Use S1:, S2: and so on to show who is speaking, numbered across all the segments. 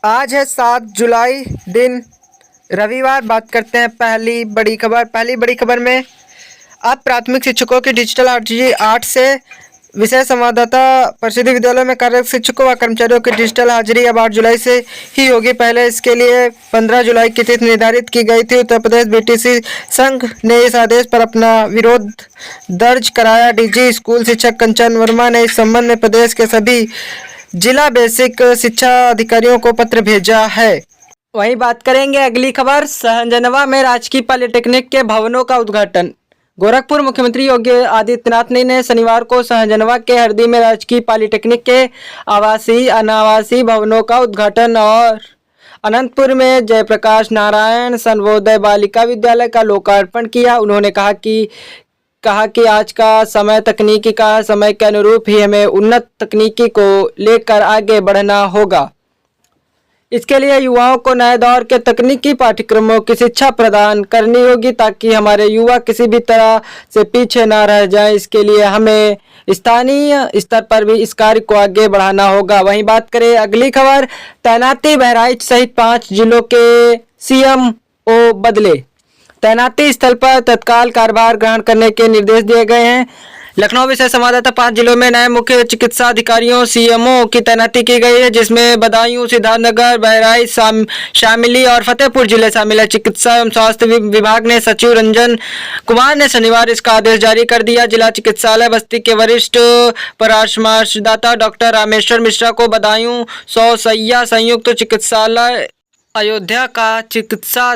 S1: आज है 7 जुलाई दिन रविवार। बात करते हैं पहली बड़ी खबर में। अब प्राथमिक शिक्षकों की डिजिटल अर्जी 8 से विषय संवाददाता परिषद विद्यालयों में कार्यरत शिक्षकों व कर्मचारियों की डिजिटल हाजिरी अब 8 जुलाई से ही होगी। पहले इसके लिए 15 जुलाई की तिथि निर्धारित की गई थी। उत्तर प्रदेश बीटीसी संघ ने इस आदेश पर अपना विरोध दर्ज कराया। डीजी स्कूल शिक्षक कंचन वर्मा ने इस संबंध में प्रदेश के सभी जिला बेसिक शिक्षा अधिकारियों को पत्र भेजा है। वहीं बात करेंगे अगली खबर, सहजनवा में राजकीय पॉलिटेक्निक के भवनों का उद्घाटन। गोरखपुर मुख्यमंत्री योगी आदित्यनाथ ने शनिवार को सहजनवा के हरदी में राजकीय पॉलिटेक्निक के आवासीय अनावासीय भवनों का उद्घाटन और अनंतपुर में जयप्रकाश नारायण सर्वोदय बालिका विद्यालय का लोकार्पण किया। उन्होंने कहा कि आज का समय तकनीकी का समय के अनुरूप ही हमें उन्नत तकनीकी को लेकर आगे बढ़ना होगा। इसके लिए युवाओं को नए दौर के तकनीकी पाठ्यक्रमों की शिक्षा प्रदान करनी होगी ताकि हमारे युवा किसी भी तरह से पीछे ना रह जाएं। इसके लिए हमें स्थानीय स्तर पर भी इस कार्य को आगे बढ़ाना होगा। वहीं बात करें अगली खबर, तैनाती बहराइच सहित 5 जिलों के सीएमओ बदले। तैनाती स्थल पर तत्काल कार्यभार ग्रहण करने के निर्देश दिए गए हैं। लखनऊ विशेष संवाददाता 5 जिलों में नए मुख्य चिकित्सा अधिकारियों सीएमओ की तैनाती की गई है, जिसमें बदायूं, सिद्धार्थनगर, बहराइच, शामिली और फतेहपुर जिले शामिल है। चिकित्सा एवं स्वास्थ्य विभाग ने सचिव रंजन कुमार ने शनिवार इसका आदेश जारी कर दिया। जिला चिकित्सालय बस्ती के वरिष्ठ परामर्शदाता डॉक्टर रामेश्वर मिश्रा को बदायूं 100 सैया संयुक्त चिकित्सालय अयोध्या का चिकित्सा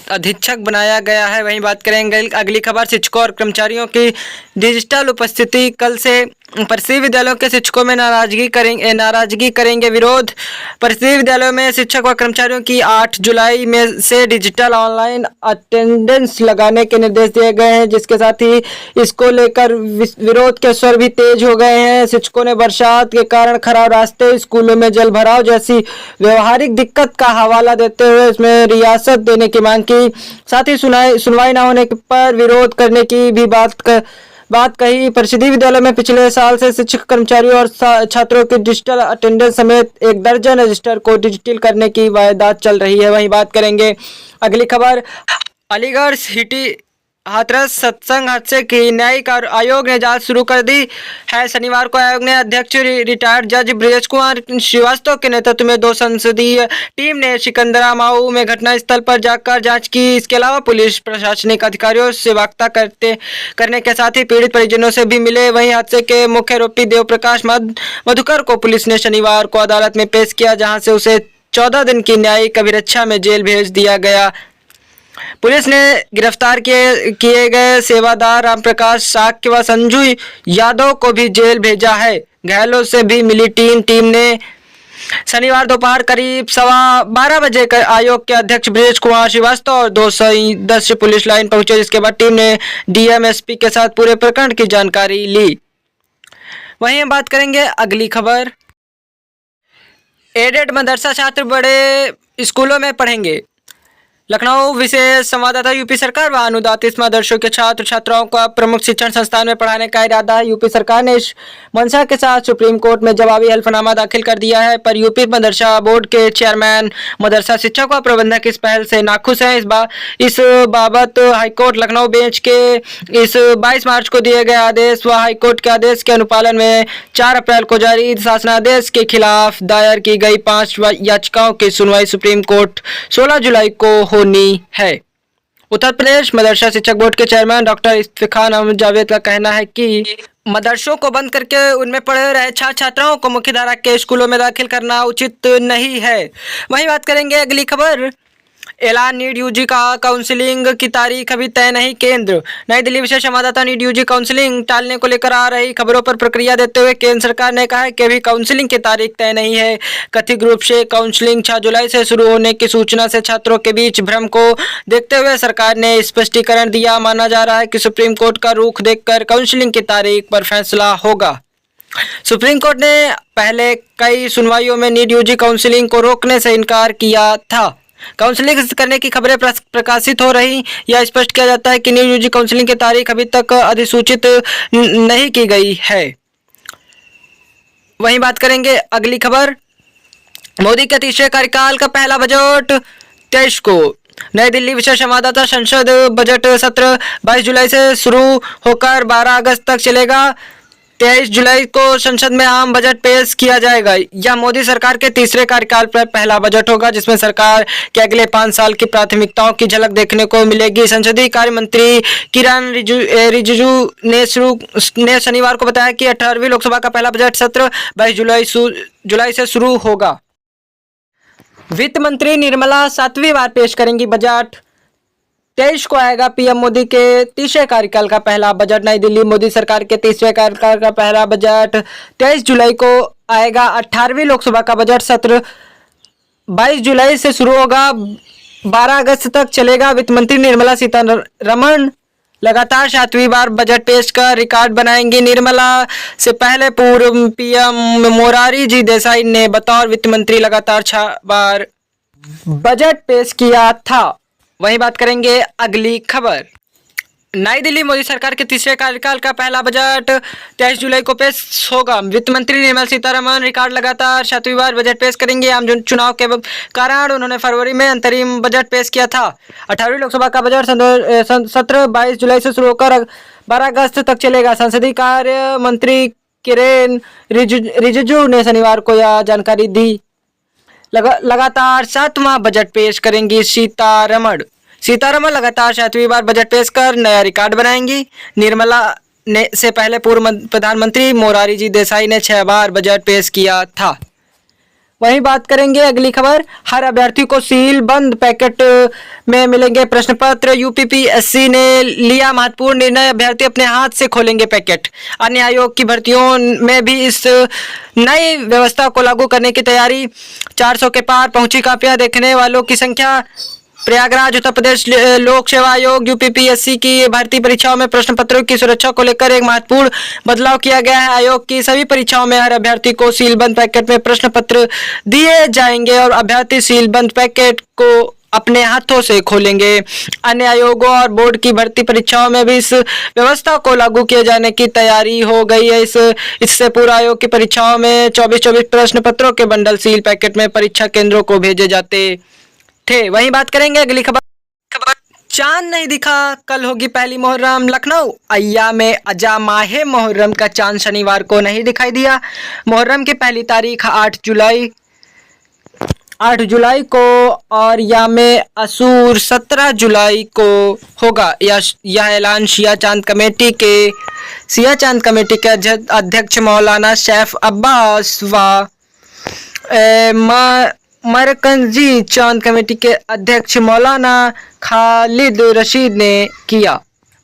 S1: अधीक्षक बनाया गया है। वहीं बात करेंगे अगली खबर, शिक्षकों और कर्मचारियों की डिजिटल उपस्थिति। कल से परिषद विद्यालयों के शिक्षकों में नाराजगी करेंगे विरोध। परिषद विद्यालयों में शिक्षक व कर्मचारियों की 8 जुलाई में से डिजिटल ऑनलाइन अटेंडेंस लगाने के निर्देश दिए गए हैं, जिसके साथ ही इसको लेकर विरोध के स्वर भी तेज हो गए हैं। शिक्षकों ने बरसात के कारण खराब रास्ते, स्कूलों में जल भराव जैसी व्यवहारिक दिक्कत का हवाला देते हुए इसमें रियासत देने की मांग की। साथ ही सुनवाई न होने पर विरोध करने की भी बात कही। परिषदीय विद्यालय में पिछले साल से शिक्षक, कर्मचारियों और छात्रों की डिजिटल अटेंडेंस समेत 1 दर्जन रजिस्टर को डिजिटल करने की वायदात चल रही है। वहीं बात करेंगे अगली खबर, अलीगढ़ सिटी हाथरस सत्संग हादसे की न्यायिक आयोग ने जांच शुरू कर दी है। शनिवार को आयोग ने अध्यक्ष रिटायर्ड जज ब्रजेश कुमार श्रीवास्तव के नेतृत्व में 2 संसदीय टीम ने सिकंदरा माऊ में घटनास्थल पर जाकर जांच की। इसके अलावा पुलिस प्रशासनिक अधिकारियों से वार्ता करने के साथ ही पीड़ित परिजनों से भी मिले। वहीं हादसे के मुख्य आरोपी देवप्रकाश मधुकर को पुलिस ने शनिवार को अदालत में पेश किया, जहाँ से उसे 14 दिन की न्यायिक अभिरक्षा में जेल भेज दिया गया। पुलिस ने गिरफ्तार किए गए सेवादार रामप्रकाश साक्य व संजू यादव को भी जेल भेजा है। घायलों से भी मिली टीम ने शनिवार दोपहर करीब 12:15 बजे आयोग के अध्यक्ष ब्रजेश कुमार श्रीवास्तव और 2 सदस्य पुलिस लाइन पहुंचे, जिसके बाद टीम ने डीएम एसपी के साथ पूरे प्रकरण की जानकारी ली। वहीं हम बात करेंगे अगली खबर, एडेड मदरसा छात्र बड़े स्कूलों में पढ़ेंगे। लखनऊ विशेष संवाददाता, यूपी सरकार व अनुदानित इस मदरसों के छात्र छात्राओं को प्रमुख शिक्षण संस्थान में पढ़ाने का इरादा है। यूपी सरकार ने इस मंशा के साथ सुप्रीम कोर्ट में जवाबी हल्फनामा दाखिल कर दिया है, पर यूपी मदरसा बोर्ड के चेयरमैन, मदरसा शिक्षक व प्रबंधक इस पहल से नाखुश हैं। इस बाबत हाईकोर्ट लखनऊ बेंच के इस 22 मार्च को दिए गए आदेश व हाईकोर्ट के आदेश के अनुपालन में 4 अप्रैल को जारी शासनादेश के खिलाफ दायर की गई 5 याचिकाओं की सुनवाई सुप्रीम कोर्ट 16 जुलाई को होनी है। उत्तर प्रदेश मदरसा शिक्षक बोर्ड के चेयरमैन डॉक्टर इफ्तिखार अहमद जावेद का कहना है कि मदरसों को बंद करके उनमें पढ़े रहे छात्र छात्राओं को मुख्यधारा के स्कूलों में दाखिल करना उचित नहीं है। वहीं बात करेंगे अगली खबर, ऐलान नीट यूजी का काउंसलिंग की तारीख अभी तय नहीं। केंद्र नई दिल्ली विशेष संवाददाता, नीट यूजी काउंसलिंग टालने को लेकर आ रही खबरों पर प्रतिक्रिया देते हुए केंद्र सरकार ने कहा है कि अभी काउंसलिंग की तारीख तय नहीं है। कथित रूप से काउंसलिंग 6 जुलाई से शुरू होने की सूचना से छात्रों के बीच भ्रम को देखते हुए सरकार ने स्पष्टीकरण दिया। माना जा रहा है कि सुप्रीम कोर्ट का रुख देखकर काउंसलिंग की तारीख पर फैसला होगा। सुप्रीम कोर्ट ने पहले कई सुनवाइयों में नीट यूजी काउंसलिंग को रोकने से इनकार किया था। काउंसलिंग करने की खबरें प्रकाशित हो रही, यह स्पष्ट किया जाता है कि नीट यूजी काउंसलिंग की तारीख अभी तक अधिसूचित नहीं की गई है। वहीं बात करेंगे अगली खबर, मोदी के तीसरे कार्यकाल का पहला बजट 23 को। नई दिल्ली विशेष संवाददाता, संसद बजट सत्र 22 जुलाई से शुरू होकर 12 अगस्त तक चलेगा। 23 जुलाई को संसद में आम बजट पेश किया जाएगा। यह मोदी सरकार के तीसरे कार्यकाल पर पहला बजट होगा जिसमें सरकार के अगले 5 साल की प्राथमिकताओं की झलक देखने को मिलेगी। संसदीय कार्य मंत्री किरण रिजिजू ने शनिवार को बताया कि 18वीं लोकसभा का पहला बजट सत्र 22 जुलाई से शुरू होगा। वित्त मंत्री निर्मला 7वीं बार पेश करेंगी बजट। 23 को आएगा पीएम मोदी के तीसरे कार्यकाल का पहला बजट। नई दिल्ली, मोदी सरकार के तीसरे कार्यकाल का पहला बजट 23 जुलाई को आएगा। 18वीं लोकसभा का बजट सत्र 22 जुलाई से शुरू होगा, 12 अगस्त तक चलेगा। वित्त मंत्री निर्मला सीतारमण लगातार 7वीं बार बजट पेश कर रिकॉर्ड बनाएंगी। निर्मला से पहले पूर्व पीएम मोरारी जी देसाई ने बतौर वित्त मंत्री लगातार 6 बार बजट पेश किया था। वहीं बात करेंगे अगली खबर। नई दिल्ली, मोदी सरकार के तीसरे कार्यकाल का पहला बजट 23 जुलाई को पेश होगा। वित्त मंत्री निर्मला सीतारमण रिकॉर्ड लगातार 7वीं बार बजट पेश करेंगे। आम चुनाव के कारण उन्होंने फरवरी में अंतरिम बजट पेश किया था। 18वीं लोकसभा का बजट सत्र 22 जुलाई से शुरू होकर 12 अगस्त तक चलेगा। संसदीय कार्य मंत्री किरेन रिजिजू ने शनिवार को यह जानकारी दी। लगातार 7वां बजट पेश करेंगी सीतारमण लगातार 7वीं बार बजट पेश कर नया रिकॉर्ड बनाएंगी। निर्मला ने से पहले पूर्व प्रधानमंत्री मोरारी जी देसाई ने 6 बार बजट पेश किया था। वहीं बात करेंगे अगली खबर। हर अभ्यर्थी को सील बंद पैकेट में मिलेंगे प्रश्न पत्र। यूपीपीएससी ने लिया महत्वपूर्ण निर्णय, अभ्यर्थी अपने हाथ से खोलेंगे पैकेट। अन्य आयोग की भर्तियों में भी इस नई व्यवस्था को लागू करने की तैयारी। 400 के पार पहुंची कापियां देखने वालों की संख्या। प्रयागराज, उत्तर प्रदेश लोक सेवा आयोग यूपीपीएससी की भर्ती परीक्षाओं में प्रश्न पत्रों की सुरक्षा को लेकर एक महत्वपूर्ण बदलाव किया गया है। आयोग की सभी परीक्षाओं में हर अभ्यर्थी को सीलबंद पैकेट में प्रश्न पत्र दिए जाएंगे और अभ्यर्थी सीलबंद पैकेट को अपने हाथों से खोलेंगे। अन्य आयोगों और बोर्ड की भर्ती परीक्षाओं में भी इस व्यवस्था को लागू किए जाने की तैयारी हो गई है। इससे पूर्व आयोग की परीक्षाओं में 24 प्रश्न पत्रों के बंडल सील पैकेट में परीक्षा केंद्रों को भेजे जाते थे। वहीं बात करेंगे अगली खबर। चांद नहीं दिखा, कल होगी पहली मुहर्रम। लखनऊ अय्याम अजा माहे मुहर्रम का चांद शनिवार को नहीं दिखाई दिया। मुहर्रम की पहली तारीख 8 जुलाई को और याम असूर 17 जुलाई को होगा। यह ऐलान शिया चांद कमेटी के अध्यक्ष मौलाना सैफ अब्बास व मरकजी चांद कमेटी के अध्यक्ष मौलाना खालिद रशीद ने किया।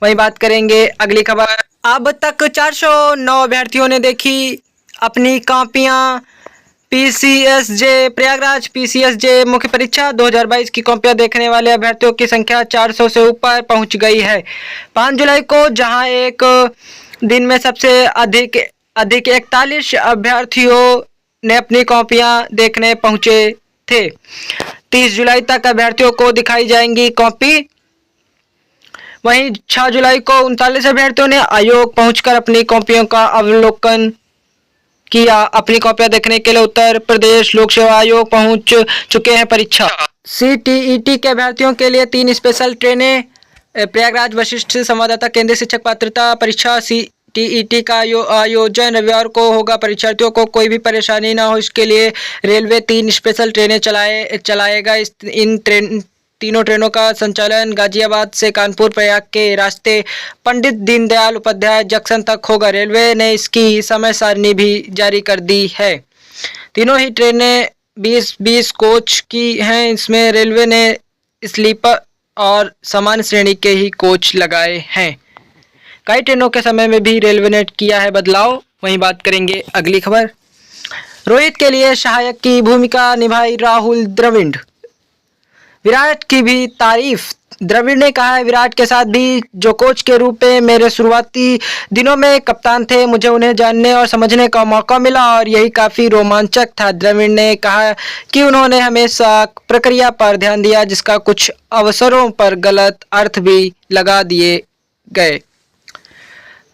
S1: वहीं बात करेंगे अगली खबर। अब तक 409 अभ्यर्थियों ने देखी अपनी कॉपियां। पीसीएसजे प्रयागराज पीसीएसजे मुख्य परीक्षा 2022 की कॉपियां देखने वाले अभ्यर्थियों की संख्या 400 से ऊपर पहुंच गई है। 5 जुलाई को जहां एक दिन में सबसे अधिक 41 अभ्यर्थियों ने अपनी कॉपियां देखने पहुंचे थे। 30 जुलाई तक अभ्यर्थियों को दिखाई जाएंगी कॉपी। वहीं 6 जुलाई को 39 अभ्यर्थियों ने आयोग पहुंचकर अपनी कॉपियों का अवलोकन किया। अपनी कॉपियां देखने के लिए उत्तर प्रदेश लोक सेवा आयोग पहुंच चुके हैं। परीक्षा सीटीईटी के अभ्यर्थियों के लिए 3 स्पेशल ट्रेनें। प्रयागराज वशिष्ठ संवाददाता, केंद्रीय शिक्षक पात्रता परीक्षा सीटीईटी का आयोजन रविवार को होगा। परीक्षार्थियों को कोई भी परेशानी ना हो इसके लिए रेलवे 3 स्पेशल ट्रेनें चलाएगा। इन तीनों ट्रेनों का संचालन गाजियाबाद से कानपुर प्रयाग के रास्ते पंडित दीनदयाल उपाध्याय जंक्शन तक होगा। रेलवे ने इसकी समय सारणी भी जारी कर दी है। तीनों ही ट्रेनें 20-20 कोच की हैं। इसमें रेलवे ने स्लीपर और सामान्य श्रेणी के ही कोच लगाए हैं। कई ट्रेनों के समय में भी रेलवे ने किया है बदलाव। वहीं बात करेंगे अगली खबर। रोहित के लिए सहायक की भूमिका निभाई राहुल द्रविड़। विराट की भी तारीफ। द्रविड़ ने कहा है, विराट के साथ भी जो कोच के रूप में मेरे शुरुआती दिनों में कप्तान थे, मुझे उन्हें जानने और समझने का मौका मिला और यही काफ़ी रोमांचक था। द्रविड़ ने कहा कि उन्होंने हमेशा प्रक्रिया पर ध्यान दिया जिसका कुछ अवसरों पर गलत अर्थ भी लगा दिए गए।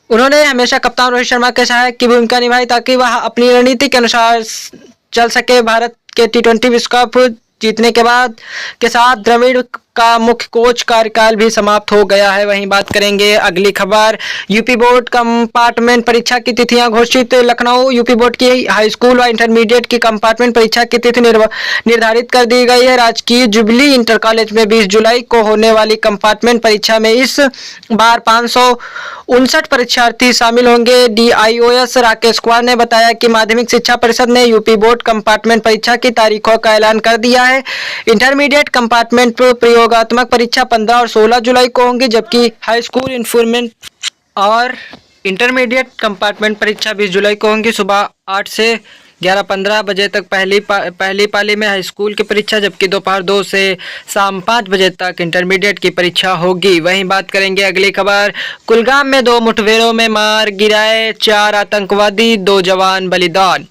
S1: उन्होंने हमेशा कप्तान रोहित शर्मा के सहायक की भूमिका निभाई ताकि वह अपनी रणनीति के अनुसार चल सके। भारत के T20 विश्व कप जीतने के साथ द्रविड़ का मुख्य कोच कार्यकाल भी समाप्त हो गया है। वहीं बात करेंगे अगली खबर, यूपी बोर्ड कंपार्टमेंट परीक्षा की तिथियां घोषित। लखनऊ यूपी बोर्ड की हाई स्कूल व इंटरमीडिएट की कंपार्टमेंट परीक्षा की तिथि निर्धारित कर दी गई है। राजकीय जुबली इंटर कॉलेज में 20 जुलाई को होने वाली कंपार्टमेंट परीक्षा में इस बार 559 परीक्षार्थी शामिल होंगे। DIOS राकेश कुमार ने बताया कि माध्यमिक शिक्षा परिषद ने यूपी बोर्ड कंपार्टमेंट परीक्षा की तारीखों का ऐलान कर दिया है। इंटरमीडिएट कंपार्टमेंट प्रयोगात्मक परीक्षा 15 और 16 जुलाई को होंगी, जबकि हाई स्कूल इन्फॉर्मेंट और इंटरमीडिएट कंपार्टमेंट परीक्षा 20 जुलाई को होंगी। सुबह 8 से 11:15 बजे तक पहली पाली में हाई स्कूल की परीक्षा, जबकि दोपहर 2 से शाम 5 बजे तक इंटरमीडिएट की परीक्षा होगी। वहीं बात करेंगे अगली खबर, कुलगाम में 2 मुठभेड़ों में मार गिराए 4 आतंकवादी, 2 जवान बलिदान।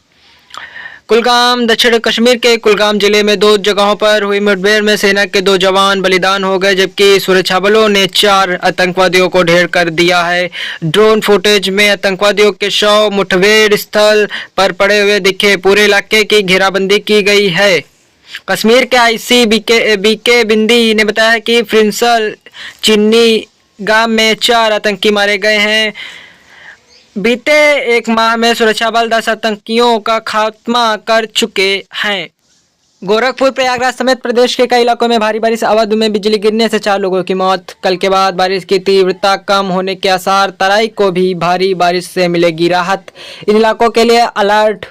S1: कुलगाम दक्षिण कश्मीर के कुलगाम जिले में 2 जगहों पर हुई मुठभेड़ में सेना के 2 जवान बलिदान हो गए, जबकि सुरक्षा बलों ने 4 आतंकवादियों को ढेर कर दिया है। ड्रोन फुटेज में आतंकवादियों के शव मुठभेड़ स्थल पर पड़े हुए दिखे। पूरे इलाके की घेराबंदी की गई है। कश्मीर के IC BK बिंदी ने बताया कि फ्रिंसल चिन्नी गांव में 4 आतंकी मारे गए हैं। बीते 1 माह में सुरक्षा बल 10 आतंकियों का खात्मा कर चुके हैं। गोरखपुर प्रयागराज समेत प्रदेश के कई इलाकों में भारी बारिश, अवध में बिजली गिरने से 4 लोगों की मौत। कल के बाद बारिश की तीव्रता कम होने के आसार, तराई को भी भारी बारिश से मिलेगी राहत, इन इलाकों के लिए अलर्ट।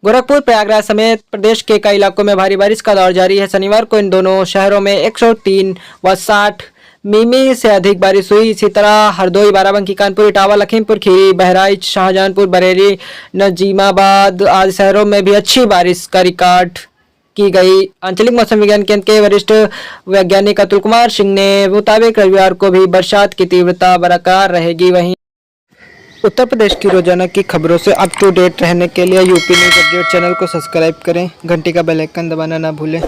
S1: गोरखपुर प्रयागराज समेत प्रदेश के कई इलाकों में भारी बारिश का दौर जारी है। शनिवार को इन दोनों शहरों में 103 व 60 मिमी से अधिक बारिश हुई। इसी तरह हरदोई, बाराबंकी, कानपुर, इटावा, लखीमपुर खीरी, बहराइच, शाहजहांपुर, बरेली, नजीमाबाद आदि शहरों में भी अच्छी बारिश का रिकॉर्ड की गई। आंचलिक मौसम विज्ञान केंद्र के वरिष्ठ वैज्ञानिक अतुल कुमार सिंह ने मुताबिक रविवार को भी बरसात की तीव्रता बरकरार रहेगी। वहीं उत्तर प्रदेश की रोजाना की खबरों से अप टू डेट रहने के लिए यूपी न्यूज़ अपडेट चैनल को सब्सक्राइब करें, घंटी का बेल आइकन दबाना ना भूलें।